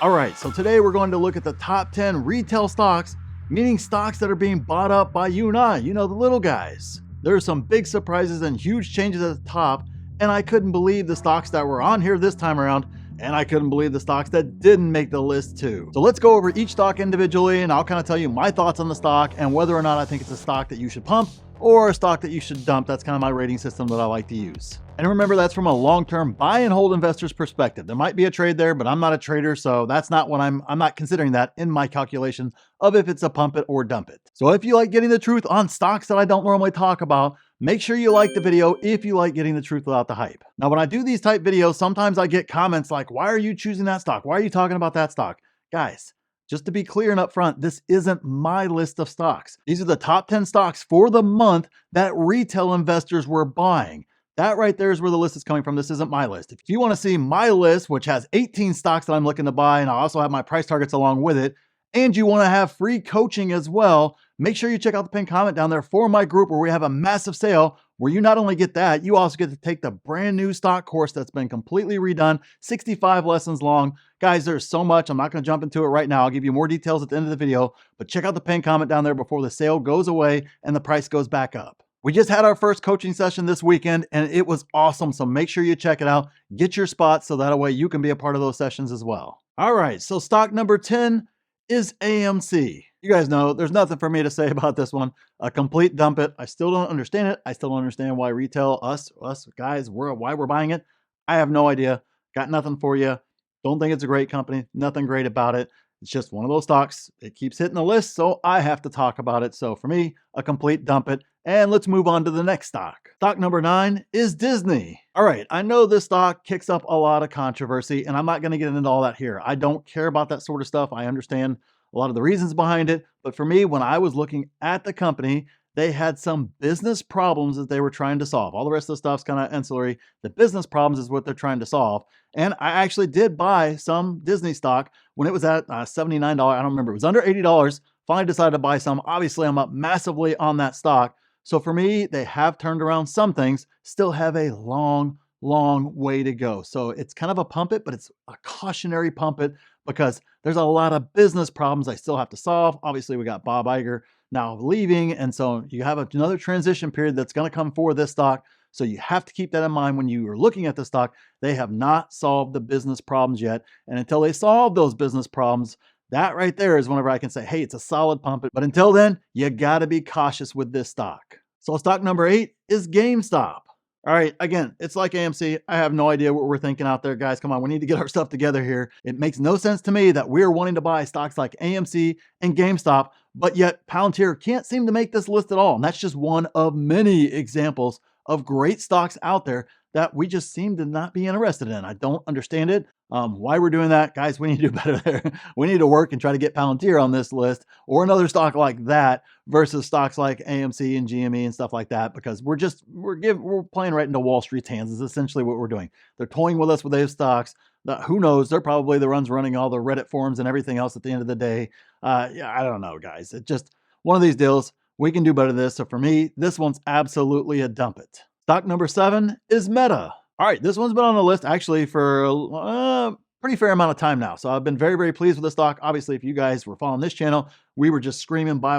All right, so today we're going to look at the top 10 retail stocks, meaning stocks that are being bought up by you and I, the little guys. There are some big surprises and huge changes at the top, and I couldn't believe the stocks that were on here this time around, and I couldn't believe the stocks that didn't make the list too. So let's go over each stock individually, and I'll kind of tell you my thoughts on the stock and whether or not I think it's a stock that you should pump or a stock that you should dump. That's kind of my rating system that I like to use. And remember, that's from a long-term buy and hold investor's perspective. There might be a trade there, but I'm not a trader, so that's not what I'm not considering that in my calculation of if it's a pump it or dump it. So if you like getting the truth on stocks that I don't normally talk about, make sure you like the video if you like getting the truth without the hype. Now, when I do these type videos, sometimes I get comments like, why are you choosing that stock? Why are you talking about that stock? Guys, just to be clear and upfront, this isn't my list of stocks. These are the top 10 stocks for the month that retail investors were buying. That right there is where the list is coming from. This isn't my list. If you want to see my list, which has 18 stocks that I'm looking to buy, and I also have my price targets along with it, and you want to have free coaching as well, make sure you check out the pinned comment down there for my group where we have a massive sale where you not only get that, you also get to take the brand new stock course that's been completely redone, 65 lessons long. Guys, there's so much. I'm not going to jump into it right now. I'll give you more details at the end of the video, but check out the pinned comment down there before the sale goes away and the price goes back up. We just had our first coaching session this weekend and it was awesome. So make sure you check it out, get your spot so that way you can be a part of those sessions as well. All right, so stock number 10 is AMC. You guys know there's nothing for me to say about this one. A complete dump it. I still don't understand it. I still don't understand why retail, us guys, why we're buying it. I have no idea. Got nothing for you. Don't think it's a great company. Nothing great about it. It's just one of those stocks. It keeps hitting the list, so I have to talk about it. So for me, a complete dump it. And let's move on to the next stock. Stock number 9 is Disney. All right, I know this stock kicks up a lot of controversy, and I'm not going to get into all that here. I don't care about that sort of stuff. I understand a lot of the reasons behind it. But for me, when I was looking at the company, they had some business problems that they were trying to solve. All the rest of the stuff's kind of ancillary. The business problems is what they're trying to solve. And I actually did buy some Disney stock when it was at $79. I don't remember. It was under $80. Finally decided to buy some. Obviously, I'm up massively on that stock. So for me, they have turned around some things, still have a long way to go. So it's kind of a pump it, but it's a cautionary pump it because there's a lot of business problems I still have to solve. Obviously, we got Bob Iger now leaving. And so you have another transition period that's going to come for this stock. So you have to keep that in mind when you are looking at the stock. They have not solved the business problems yet. And until they solve those business problems, that right there is whenever I can say, hey, it's a solid pump it. But until then, you got to be cautious with this stock. So stock number 8 is GameStop. All right, again, it's like AMC. I have no idea what we're thinking out there, guys. Come on, we need to get our stuff together here. It makes no sense to me that we're wanting to buy stocks like AMC and GameStop, but yet Palantir can't seem to make this list at all. And that's just one of many examples of great stocks out there that we just seem to not be interested in. I don't understand it. Why we're doing that, guys, we need to do better there. We need to work and try to get Palantir on this list or another stock like that versus stocks like AMC and GME and stuff like that, because we're playing right into Wall Street's hands is essentially what we're doing. They're toying with us with those stocks. Who knows? They're probably the ones running all the Reddit forums and everything else at the end of the day. Yeah, I don't know, guys. It's just one of these deals. We can do better than this. So for me, this one's absolutely a dump it. Stock number 7 is Meta. All right, this one's been on the list actually for a pretty fair amount of time now. So I've been very pleased with the stock. Obviously, if you guys were following this channel, we were just screaming buy,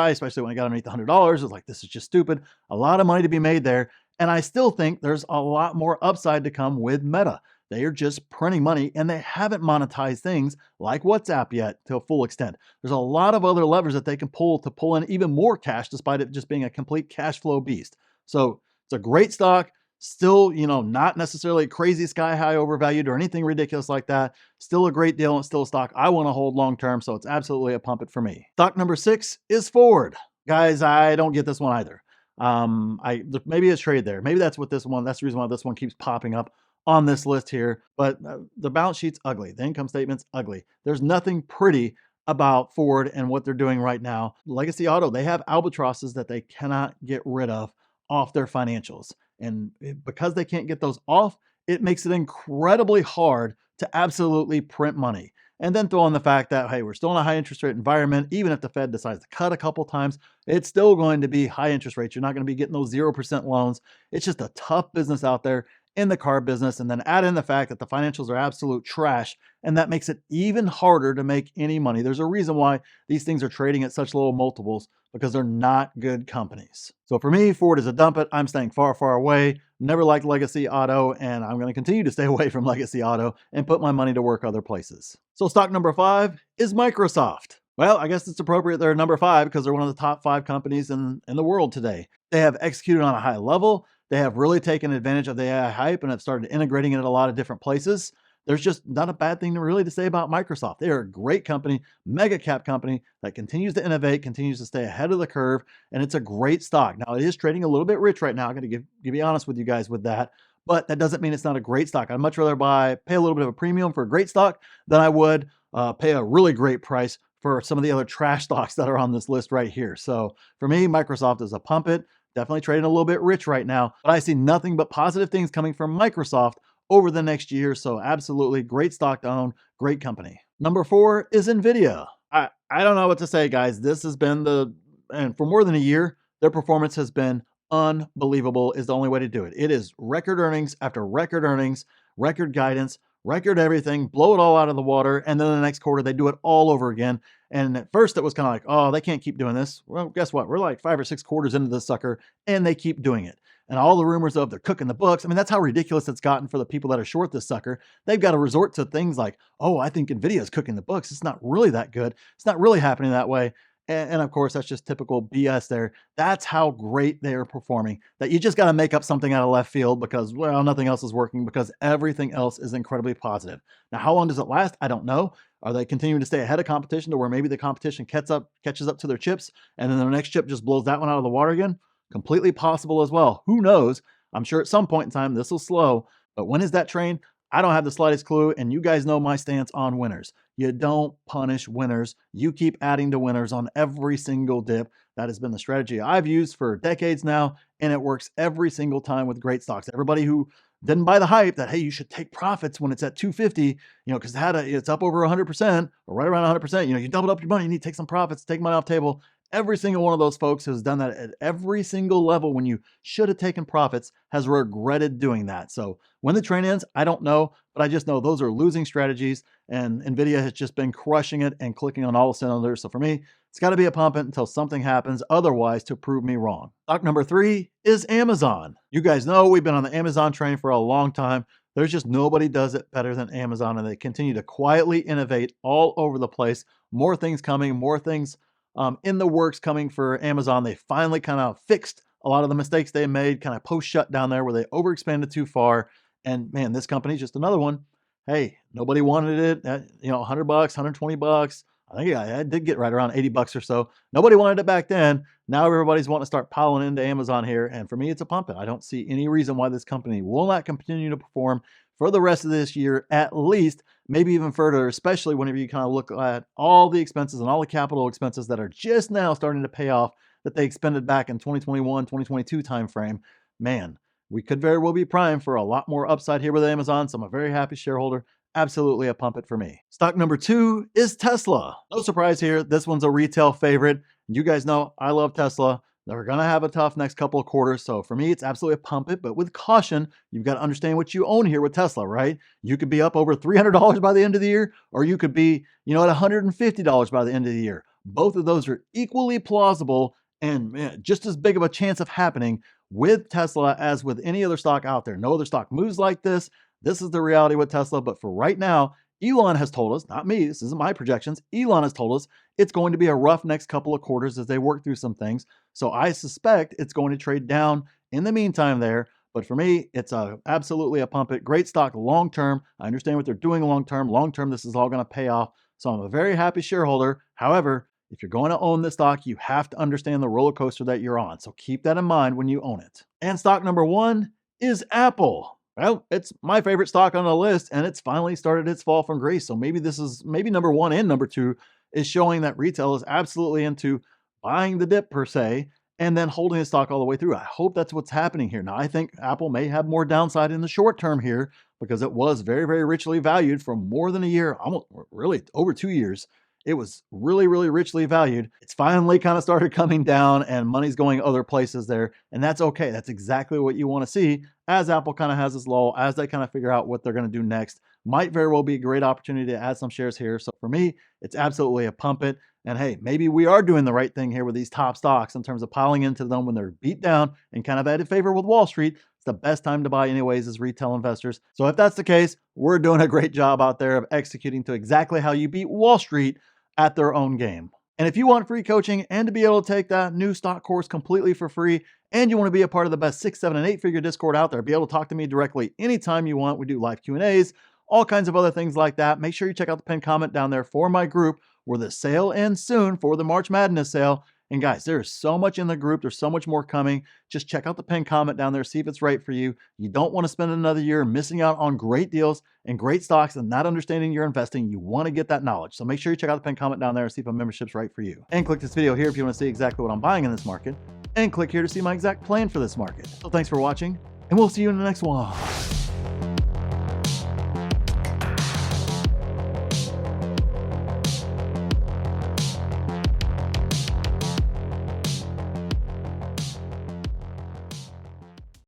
especially when I got underneath $100. It was like, this is just stupid. A lot of money to be made there. And I still think there's a lot more upside to come with Meta. They are just printing money and they haven't monetized things like WhatsApp yet to a full extent. There's a lot of other levers that they can pull to pull in even more cash despite it just being a complete cash flow beast. So it's a great stock. Still, not necessarily crazy sky high overvalued or anything ridiculous like that. Still a great deal and still a stock I want to hold long term. So it's absolutely a pump it for me. Stock number 6 is Ford. Guys, I don't get this one either. Maybe it's trade there. Maybe that's the reason why this one keeps popping up on this list here. But the balance sheet's ugly. The income statement's ugly. There's nothing pretty about Ford and what they're doing right now. Legacy Auto, they have albatrosses that they cannot get rid of off their financials. And because they can't get those off, it makes it incredibly hard to absolutely print money. And then throw in the fact that, hey, we're still in a high interest rate environment. Even if the Fed decides to cut a couple times, it's still going to be high interest rates. You're not going to be getting those 0% loans. It's just a tough business out there. in the car business, and then add in the fact that the financials are absolute trash, and that makes it even harder to make any money. There's a reason why these things are trading at such low multiples, because they're not good companies. So for me, Ford is a dump it. I'm staying far, far away. Never liked Legacy Auto, and I'm going to continue to stay away from Legacy Auto and put my money to work other places. So stock number 5 is Microsoft. Well, I guess it's appropriate they're number 5 because they're one of the top 5 companies in the world today. They have executed on a high level. They have really taken advantage of the AI hype and have started integrating it in a lot of different places. There's just not a bad thing to say about Microsoft. They are a great company, mega cap company that continues to innovate, continues to stay ahead of the curve, and it's a great stock. Now, it is trading a little bit rich right now. I'm going to be honest with you guys with that, but that doesn't mean it's not a great stock. I'd much rather pay a little bit of a premium for a great stock than I would pay a really great price for some of the other trash stocks that are on this list right here. So for me, Microsoft is a pump it. Definitely trading a little bit rich right now, but I see nothing but positive things coming from Microsoft over the next year. So absolutely great stock to own, great company. Number 4 is Nvidia. I don't know what to say, guys. This has been and for more than a year, their performance has been unbelievable is the only way to do it. It is record earnings after record earnings, record guidance, record everything, blow it all out of the water. And then the next quarter, they do it all over again. And at first it was kind of like, oh, they can't keep doing this. Well, guess what? We're like 5 or 6 quarters into this sucker and they keep doing it. And all the rumors of they're cooking the books. I mean, that's how ridiculous it's gotten for the people that are short this sucker. They've got to resort to things like, oh, I think Nvidia is cooking the books. It's not really that good. It's not really happening that way. And of course, that's just typical BS there. That's how great they are performing, that you just got to make up something out of left field because, well, nothing else is working because everything else is incredibly positive. Now, how long does it last? I don't know. Are they continuing to stay ahead of competition to where maybe the competition catches up to their chips and then their next chip just blows that one out of the water again? Completely possible as well. Who knows? I'm sure at some point in time this will slow, but when is that train? I don't have the slightest clue, and you guys know my stance on winners. You don't punish winners. You keep adding to winners on every single dip. That has been the strategy I've used for decades now, and it works every single time with great stocks. Everybody who didn't buy the hype that, hey, you should take profits when it's at 250, because it's up over 100% or right around 100%, you doubled up your money, you need to take some profits, take money off the table. Every single one of those folks has done that at every single level when you should have taken profits has regretted doing that. So when the train ends, I don't know, but I just know those are losing strategies, and Nvidia has just been crushing it and clicking on all cylinders. So for me, it's got to be a pump it until something happens otherwise to prove me wrong. Stock number 3 is Amazon. You guys know we've been on the Amazon train for a long time. There's just nobody does it better than Amazon, and they continue to quietly innovate all over the place. More things coming, more things in the works coming for Amazon. They finally kind of fixed a lot of the mistakes they made kind of post shutdown there where they overexpanded too far. And man, this company is just another one. Hey, nobody wanted it at, $100, $120. I think I did get right around $80 or so. Nobody wanted it back then. Now everybody's wanting to start piling into Amazon here. And for me, it's a pump it. I don't see any reason why this company will not continue to perform for the rest of this year, at least, maybe even further, especially whenever you kind of look at all the expenses and all the capital expenses that are just now starting to pay off that they expended back in 2021, 2022 timeframe. Man, we could very well be primed for a lot more upside here with Amazon. So I'm a very happy shareholder. Absolutely a pump it for me. Stock number 2 is Tesla. No surprise here. This one's a retail favorite. You guys know I love Tesla. They're going to have a tough next couple of quarters. So for me, it's absolutely a pump it, but with caution. You've got to understand what you own here with Tesla, right? You could be up over $300 by the end of the year, or you could be, at $150 by the end of the year. Both of those are equally plausible and just as big of a chance of happening with Tesla as with any other stock out there. No other stock moves like this. This is the reality with Tesla. But for right now, Elon has told us, not me, this isn't my projections, Elon has told us it's going to be a rough next couple of quarters as they work through some things. So I suspect it's going to trade down in the meantime there. But for me, it's absolutely a pump it. Great stock long term. I understand what they're doing long term. Long term, this is all going to pay off. So I'm a very happy shareholder. However, if you're going to own this stock, you have to understand the roller coaster that you're on. So keep that in mind when you own it. And stock number 1 is Apple. Well, it's my favorite stock on the list, and it's finally started its fall from grace. So maybe number 1 and number 2 is showing that retail is absolutely into buying the dip per se, and then holding the stock all the way through. I hope that's what's happening here. Now, I think Apple may have more downside in the short term here because it was very, very richly valued for more than a year, almost really over 2 years. It was really, really richly valued. It's finally kind of started coming down and money's going other places there. And that's okay. That's exactly what you want to see as Apple kind of has this lull, as they kind of figure out what they're going to do next. Might very well be a great opportunity to add some shares here. So for me, it's absolutely a pump it. And hey, maybe we are doing the right thing here with these top stocks in terms of piling into them when they're beat down and kind of out of favor with Wall Street. It's the best time to buy anyways as retail investors. So if that's the case, we're doing a great job out there of executing to exactly how you beat Wall Street at their own game. And if you want free coaching and to be able to take that new stock course completely for free, and you want to be a part of the best 6, 7, and 8-figure Discord out there, be able to talk to me directly anytime you want. We do live Q&As, all kinds of other things like that. Make sure you check out the pinned comment down there for my group where the sale ends soon for the March Madness sale. And guys, there's so much in the group. There's so much more coming. Just check out the pinned comment down there. See if it's right for you. You don't want to spend another year missing out on great deals and great stocks and not understanding your investing. You want to get that knowledge. So make sure you check out the pinned comment down there and see if a membership's right for you. And click this video here if you want to see exactly what I'm buying in this market. And click here to see my exact plan for this market. So thanks for watching, and we'll see you in the next one.